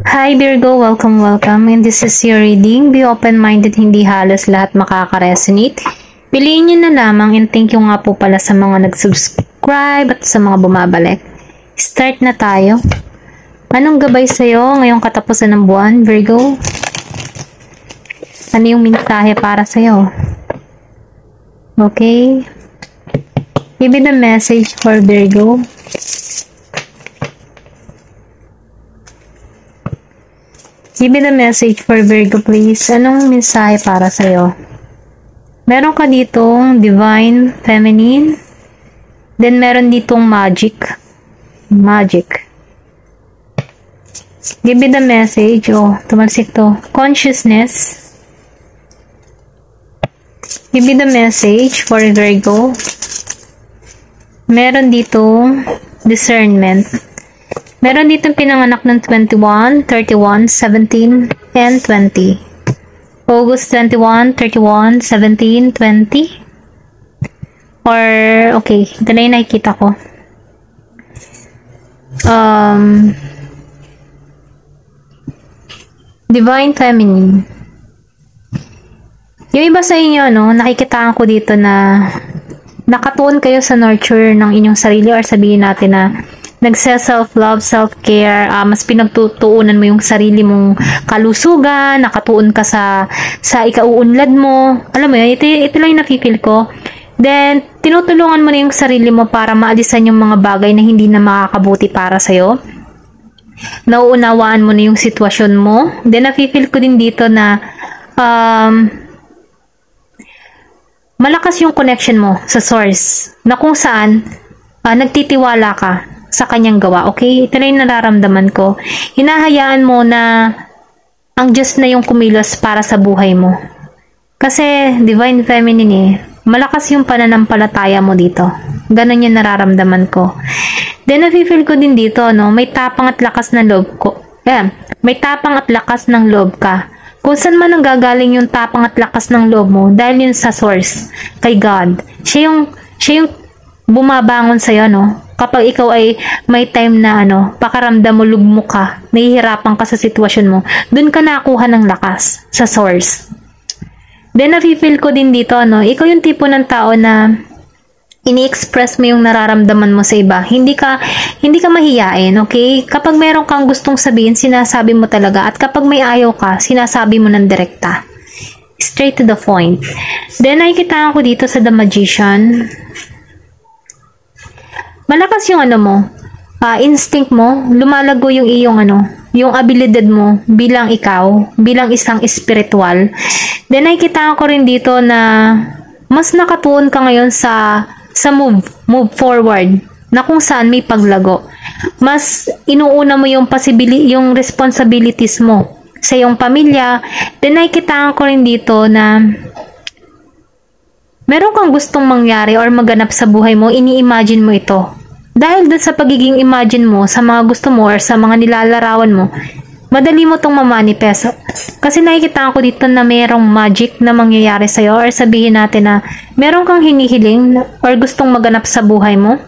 Hi Virgo, welcome. And this is your reading. Be open-minded, hindi halos lahat makaka-resonate. Piliin nyo na lamang and thank you nga po pala sa mga nag-subscribe at sa mga bumabalik. Start na tayo. Anong gabay sa'yo ngayong katapusan ng buwan, Virgo? Ano yung mensahe para sa'yo? Okay. Give me the message for Virgo. Give me the message for Virgo, please. Anong mensahe para sa'yo? Meron ka ditong Divine Feminine. Then, meron ditong Magic. Give me the message. Oh, tumalsik to. Consciousness. Give me the message for Virgo. Meron ditong Discernment. Meron ditong pinanganak ng 21, 31, 17, and 20. August 21, 31, 17, 20. Or, okay, ito na yung nakikita ko. Divine Feminine. Yung iba sa inyo, nakikitaan ko dito na nakatuon kayo sa nurture ng inyong sarili, or sabihin natin na nagse-self-love, self-care, mas pinagtutuunan mo yung sarili mong kalusugan, nakatuon ka sa ikauunlad mo. Alam mo yun, ito lang yung napipil ko. Then, tinutulungan mo na yung sarili mo para maalisan yung mga bagay na hindi na makakabuti para sa'yo. Nauunawaan mo na yung sitwasyon mo. Then, napipil ko din dito na malakas yung connection mo sa source, na kung saan nagtitiwala ka sa kanyang gawa, okay? Ito na yung nararamdaman ko. Hinahayaan mo na ang Diyos na yung kumilos para sa buhay mo. Kasi, Divine Feminine malakas yung pananampalataya mo dito. Ganon yung nararamdaman ko. Then, nafe-feel ko din dito, may tapang at lakas ng loob ko. May tapang at lakas ng loob ka. Kung saan man nanggagaling yung tapang at lakas ng loob mo, dahil yun sa source, kay God. Siya yung bumabangon sa'yo, kapag ikaw ay may time na pakaramdam mo, lugmok ka, nahihirapan ka sa sitwasyon mo, dun ka nakuha ng lakas sa source. Then, nafe-feel ko din dito, ikaw yung tipo ng tao na ini-express mo yung nararamdaman mo sa iba. Hindi ka mahiyain, okay? Kapag meron kang gustong sabihin, sinasabi mo talaga. At kapag may ayaw ka, sinasabi mo ng direkta. Straight to the point. Then, nakikita ko dito sa The Magician. Malakas yung instinct mo, lumalago yung iyong yung abilidad mo bilang ikaw, bilang isang spiritual. Then nakikita ko rin dito na mas nakatuon ka ngayon sa move forward, na kung saan may paglago. Mas inuuna mo yung responsibilities mo sa iyong pamilya. Then nakikita ko rin dito na meron kang gustong mangyari or maganap sa buhay mo, ini-imagine mo ito. Dahil doon sa pagiging imagine mo, sa mga gusto mo, or sa mga nilalarawan mo, madali mo itong mamanifest. Kasi nakikita ko dito na mayroong magic na mangyayari sa'yo, or sabihin natin na meron kang hinihiling or gustong maganap sa buhay mo.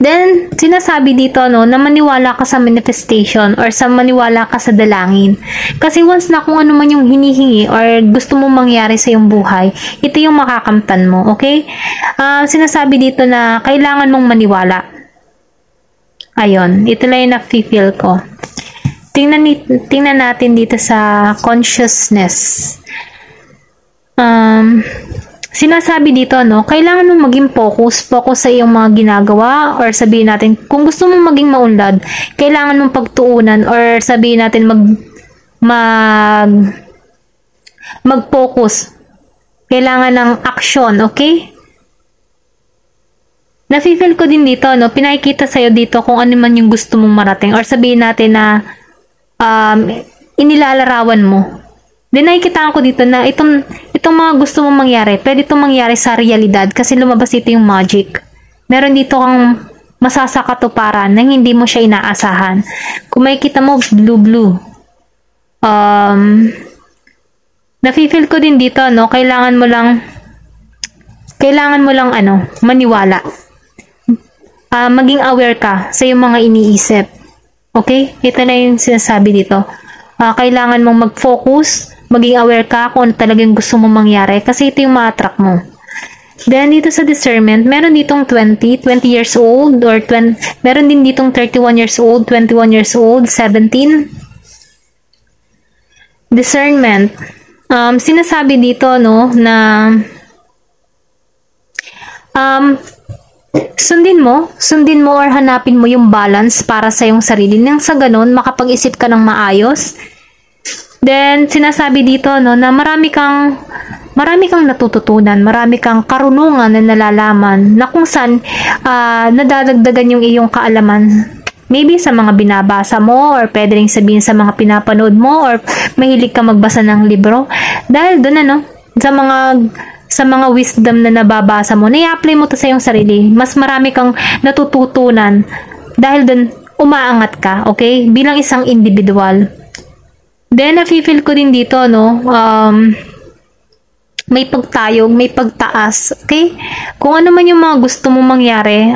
Then, sinasabi dito na maniwala ka sa manifestation or sa maniwala ka sa dalangin. Kasi once na kung ano man yung hinihingi or gusto mong mangyari sa iyong buhay, ito yung makakamtan mo, okay? Sinasabi dito na kailangan mong maniwala. Ayun, ito lang yung na-feel ko. Tingnan natin dito sa consciousness. Sinasabi dito, kailangan mong maging focus sa iyong mga ginagawa, or sabihin natin, kung gusto mong maging maunlad, kailangan mong pagtuunan, or sabihin natin, mag-focus. Kailangan ng action, okay? Nafe-feel ko din dito, pinakikita sa'yo dito kung ano man yung gusto mong marating, or sabihin natin na inilalarawan mo. Then nakikita ko dito na itong mga gusto mong mangyari, pwede itong mangyari sa realidad kasi lumabas dito yung magic. Meron dito kang masasakatuparan nang hindi mo siya inaasahan. Kung makikita mo, blue. Nafe-feel ko din dito, kailangan mo lang maniwala. Maging aware ka sa iyong mga iniisip. Okay? Ito na yung sinasabi dito. Kailangan mong mag-focus, maging aware ka kung ano talagang gusto mong mangyari kasi ito yung ma-attract mo. Then, dito sa discernment, meron ditong 20 years old, or meron din ditong 31 years old, 21 years old, 17. Discernment. Sinasabi dito, no, na sundin mo or hanapin mo yung balance para sa iyong sarili. Nang sa ganun, makapag-isip ka ng maayos. Then, sinasabi dito, no, na marami kang natututunan, marami kang karunungan na nalalaman, na kung saan nadadagdagan yung iyong kaalaman. Maybe sa mga binabasa mo, or pwede rin sabihin sa mga pinapanood mo, or mahilig ka magbasa ng libro. Dahil doon, ano, sa mga wisdom na nababasa mo, na-apply mo to sa iyong sarili. Mas marami kang natututunan. Dahil doon, umaangat ka, okay? Bilang isang individual. Then, nafe-feel ko din dito, no, may pagtayog, may pagtaas, okay? Kung ano man yung mga gusto mong mangyari,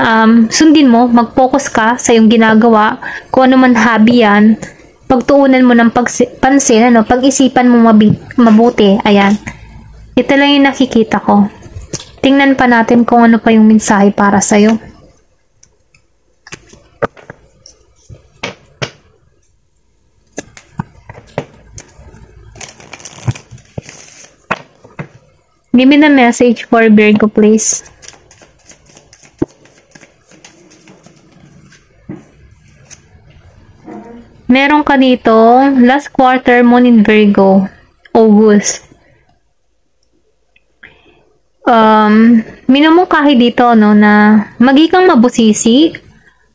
sundin mo, mag-focus ka sa iyong ginagawa, kung ano man hobby yan, pagtuunan mo ng pansin, ano, pag-isipan mo mabuti, ayan. Ito lang yung nakikita ko. Tingnan pa natin kung ano pa yung mensahe para sa'yo. Give me the message for Virgo, please. Meron ka dito, last quarter moon in Virgo, August. Minumungkahi dito, no, na magikang mabusisi.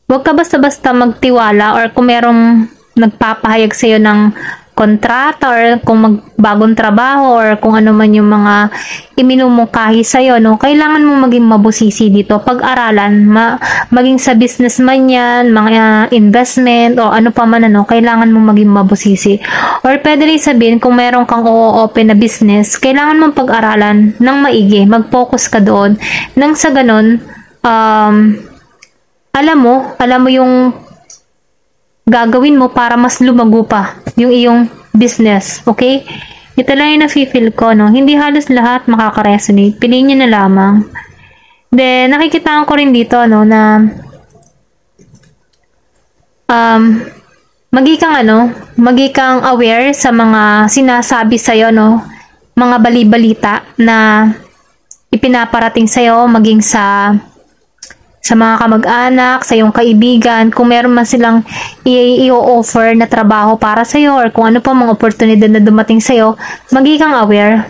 Huwag ka basta-basta magtiwala, or kung merong nagpapahayag sa'yo ng kontrata, or kung magbagong trabaho, or kung ano man yung mga iminumungkahi sa'yo, no, kailangan mo maging mabusisi dito. Pag-aralan, maging sa business man yan, mga investment, o ano pa man, ano, kailangan mo maging mabusisi. Or pwede rin sabihin, kung meron kang open na business, kailangan mong pag-aralan ng maigi, mag-focus ka doon. Nang sa ganun, alam mo yung gagawin mo para mas lumago pa yung iyong business, okay? Ito lang yung nafe-feel ko, no? Hindi halos lahat makaka-resonate. Piliin nyo na lamang. Then, nakikitaan ko rin dito, no, na magikang aware sa mga sinasabi sa'yo, no? Mga bali-balita na ipinaparating sa'yo, maging sa mga kamag-anak, sa iyong kaibigan, kung meron man silang i-offer na trabaho para sa iyo, or kung ano pa mga oportunidad na dumating sa iyo, maging aware.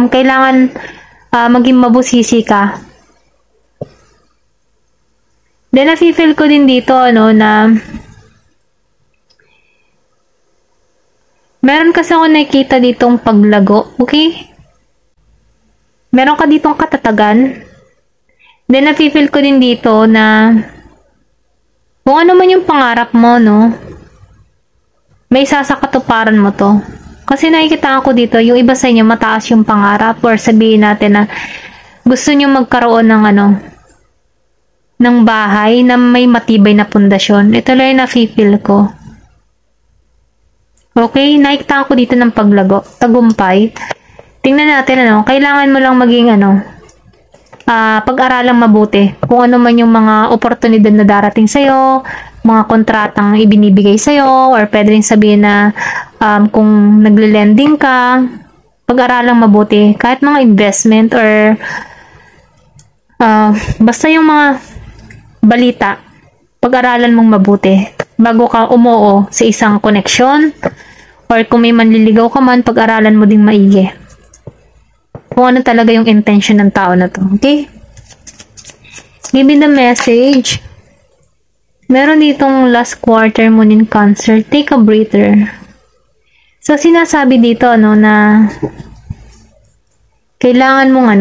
Kailangan maging mabusisi ka. Then, nafe-feel ko din dito, ano, na meron kasi ako nakikita ditong paglago, okay? Meron ka ditong katatagan. Then, nafe-feel ko din dito na kung ano man yung pangarap mo, no, may sasakatuparan mo to. Kasi nakikita ko dito, yung iba sa inyo mataas yung pangarap, or sabihin natin na gusto nyo magkaroon ng ng bahay na may matibay na pundasyon. Ito lang yung nafe-feel ko. Okay, nakikita ko dito ng paglago, tagumpay. Tingnan natin, kailangan mo lang maging pag-aralang mabuti kung ano man yung mga oportunidad na darating sa'yo, mga kontratang ibinibigay sa'yo, or pwede rin sabihin na kung nagle-lending ka, pag-aralang mabuti. Kahit mga investment, or basta yung mga balita, pag-aralan mong mabuti bago ka umuo sa isang koneksyon, or kung may manliligaw ka man, pag-aralan mo ding maigi kung ano talaga yung intention ng tao na to. Okay? Give me the message. Meron ditong last quarter moon in Cancer. Take a breather. So, sinasabi dito, na kailangan mong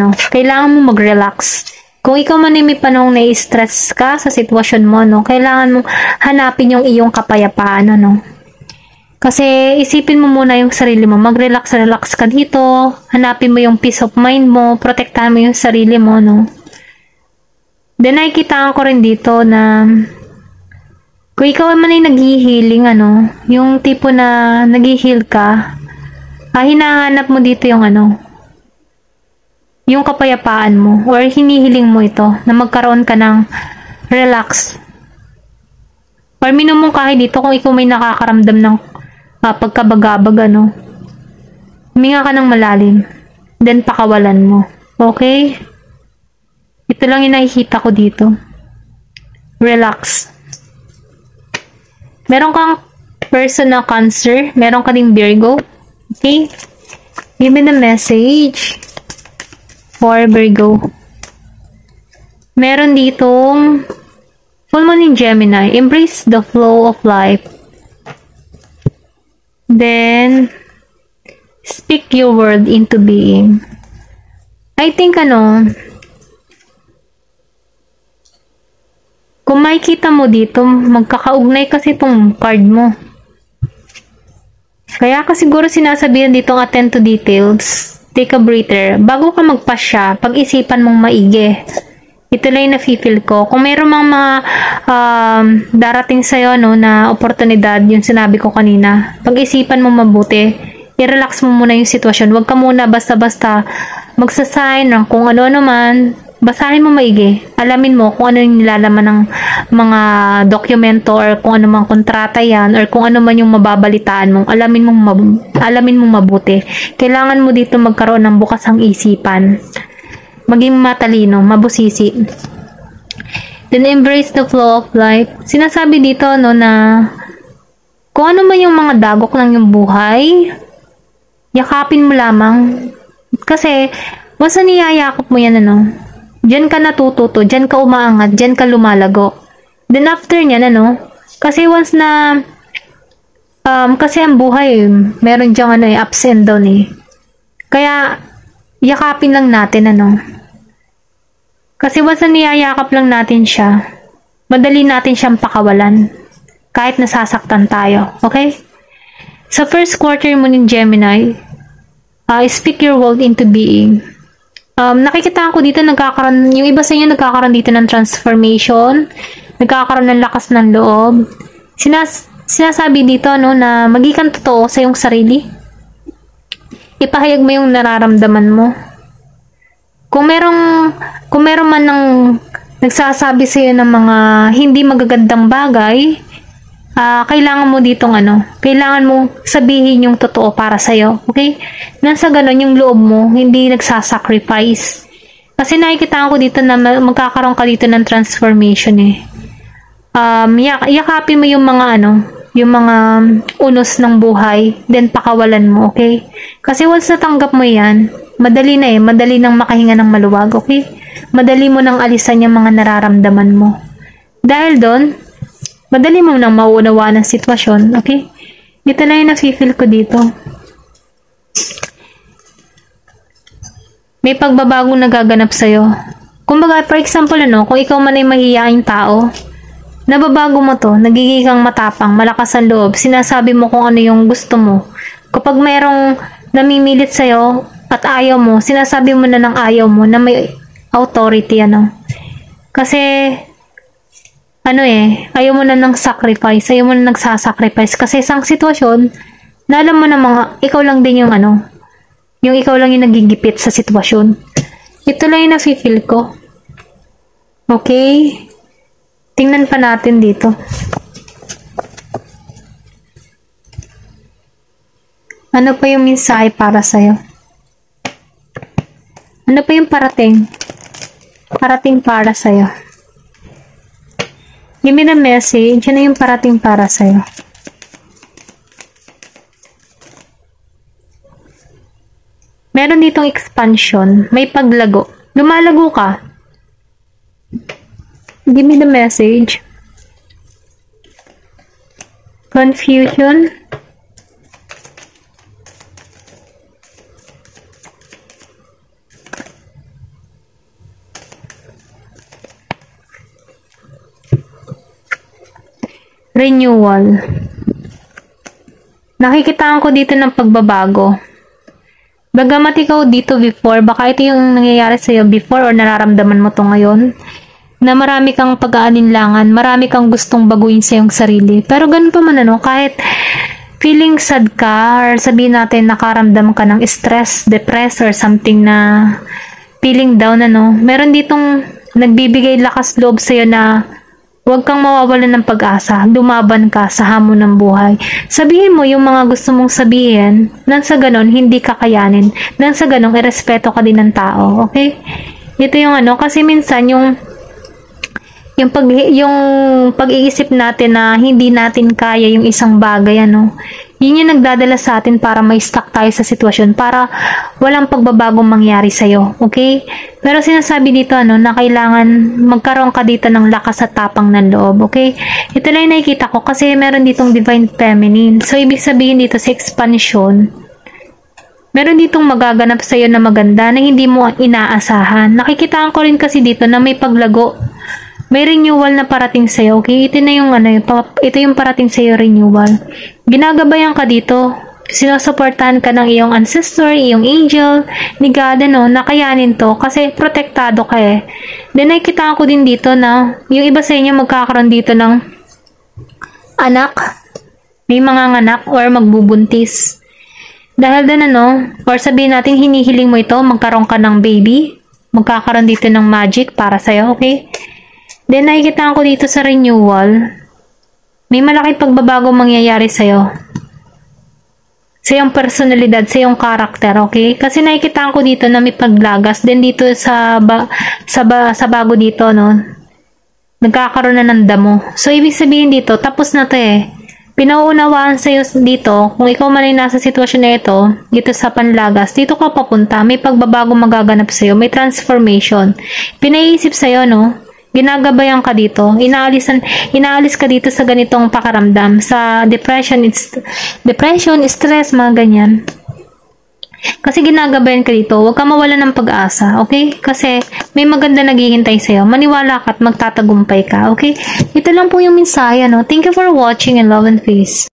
mag-relax. Kung ikaw man ay may panahong na-stress ka sa sitwasyon mo, kailangan mong hanapin yung iyong kapayapaan, Kasi isipin mo muna yung sarili mo, mag-relax ka dito, hanapin mo yung peace of mind mo, protektahan mo yung sarili mo, Then, nakikitaan ko rin dito na Kung ikaw man ay nag-healing, yung tipo na nag-heal ka, hinahanap mo dito yung yung kapayapaan mo, or hinihiling mo ito, na magkaroon ka ng relax. Or minumungkahi dito kung ikaw may nakakaramdam ng pagkabagabag, huminga ka ng malalim, then pakawalan mo. Okay? Ito lang yung nakikita ko dito. Relax. Meron kang person na Cancer. Meron ka ding Virgo. Okay? Give me the message for Virgo. Meron ditong Full Moon in Gemini. Embrace the flow of life. Then, speak your word into being. I think kung makikita mo dito, magkakaugnay kasi itong card mo. Kaya ka siguro sinasabihan dito attend to details, take a breather. Bago ka magpasya, pag-isipan mong maigi. Ito lang yung nafe-feel ko. Kung mayroon mga darating sa'yo na oportunidad, yung sinabi ko kanina, pag-isipan mo mabuti, i-relax mo muna yung sitwasyon. Huwag ka muna basta-basta magsasign ng kung ano-ano man. Basahin mo maigi. Alamin mo kung ano yung nilalaman ng mga dokumento or kung ano mang kontrata yan or kung ano man yung mababalitaan mo. Alamin mo mabuti. Kailangan mo dito magkaroon ng bukasang isipan. Maging matalino, mabusisi. Then embrace the flow of life. Sinasabi dito na kung ano man yung mga dagok ng yung buhay, yakapin mo lamang. Kasi once na niyayakap mo yan diyan ka natututo, diyan ka umaangat, diyan ka lumalago. Then after niyan kasi once na kasi ang buhay meron diyang ups and down Kaya yakapin lang natin Kasi once na niyayakap lang natin siya, madali natin siyang pakawalan kahit nasasaktan tayo. Okay? Sa first quarter mo ng Gemini, speak your world into being. Nakikita ko dito yung iba sa inyo nagkakaroon dito ng transformation, nagkakaroon ng lakas ng loob. Sinasabi dito na maging totoo sa iyong sarili. Ipahayag mo yung nararamdaman mo. Kung meron man ng nagsasabi sa iyo ng mga hindi magagandang bagay, kailangan mo ditong kailangan mo sabihin yung totoo para sa'yo. Okay? Nasa ganon yung loob mo, hindi nagsasacrifice. Kasi nakikita ko dito na magkakaroon ka dito ng transformation yakapin mo yung mga yung mga unos ng buhay, then pakawalan mo, okay? Kasi once natanggap mo yan, madali madali nang makahinga ng maluwag, okay? Madali mo nang alisan yung mga nararamdaman mo. Dahil doon, madali mo nang mauunawaan ang sitwasyon, okay? Ito lang yung nafe-feel ko dito. May pagbabagong nagaganap sa'yo. Kumbaga, for example, kung ikaw man ay mahihiyaing tao, nababago mo to, nagiging kang matapang, malakas ang loob, sinasabi mo kung ano yung gusto mo. Kapag mayroong namimilit sa'yo at ayaw mo, sinasabi mo na ng ayaw mo na may authority, Kasi, ayaw mo na ng sacrifice, ayaw mo na nagsasacrifice. Kasi isang sitwasyon, na alam mo na ikaw lang din yung yung ikaw lang yung nagigipit sa sitwasyon. Ito lang yung nafe-feel ko. Okay? Tingnan pa natin dito. Ano pa yung mensahe para sa'yo? Ano pa yung parating? Parating para sa'yo. Give me the message. Ano yung parating para sa'yo? Meron ditong expansion. May paglago. Lumalago ka. Give me the message. Confusion. Renewal. Nakikita ko dito ng pagbabago. Bagamat ikaw dito before, baka ito yung nangyayari sa'yo before or nararamdaman mo to ngayon. na marami kang pag-aalinlangan, marami kang gustong baguhin sa iyong sarili. Pero ganun pa man kahit feeling sad ka or sabihin natin nakaramdam ka ng stress, depressed or something na feeling down meron ditong nagbibigay lakas loob sa iyo na huwag kang mawawalan ng pag-asa, lumaban ka sa hamon ng buhay. Sabihin mo yung mga gusto mong sabihin, nang sa ganon hindi kakayanin, nang sa ganon irespeto ka din ng tao, okay? Ito yung kasi minsan yung pag-iisip natin na hindi natin kaya yung isang bagay, yun yung nagdadala sa atin para may stuck tayo sa sitwasyon, para walang pagbabagong mangyari sa'yo, okay? Pero sinasabi dito, na kailangan magkaroon ka dito ng lakas at tapang ng loob, okay? Ito lang yung nakikita ko kasi meron ditong Divine Feminine. So, ibig sabihin dito sa expansion, meron ditong magaganap sa'yo na maganda na hindi mo inaasahan. Nakikitaan ko rin kasi dito na may paglago. May renewal na parating sa'yo, okay? Ito na yung ito yung parating sa'yo renewal. Ginagabayan ka dito. Sinusuportahan ka ng iyong ancestor, iyong angel, ni God, nakayanin to kasi protektado ka eh. Then nakikita ko din dito na yung iba sa inyo magkakaroon dito ng anak, may mga anak or magbubuntis. Dahil din or sabihin natin hinihiling mo ito, magkaroon ka ng baby, magkakaroon dito ng magic para sa'yo, okay? Then, nakikita ko dito sa renewal, may malaking pagbabago mangyayari sa'yo. Sa iyong personalidad, sa iyong karakter, okay? Kasi nakikita ko dito na may paglagas. Then, dito sa bago dito, nagkakaroon na ng damo. So, ibig sabihin dito, tapos na to eh. Pinauunawaan sa'yo dito, kung ikaw man ay nasa sitwasyon na ito, dito sa panlagas, dito ka papunta, may pagbabago magaganap sa'yo, may transformation. Pinaiisip sa'yo, ginagabayan ka dito, inaalis ka dito sa ganitong pakaramdam, sa depression, stress, mga ganyan. Kasi ginagabayan ka dito, huwag ka mawala ng pag-asa, okay? Kasi may maganda naghihintay sa'yo, maniwala ka at magtatagumpay ka, okay? Ito lang po yung mensahe, Thank you for watching and love and peace.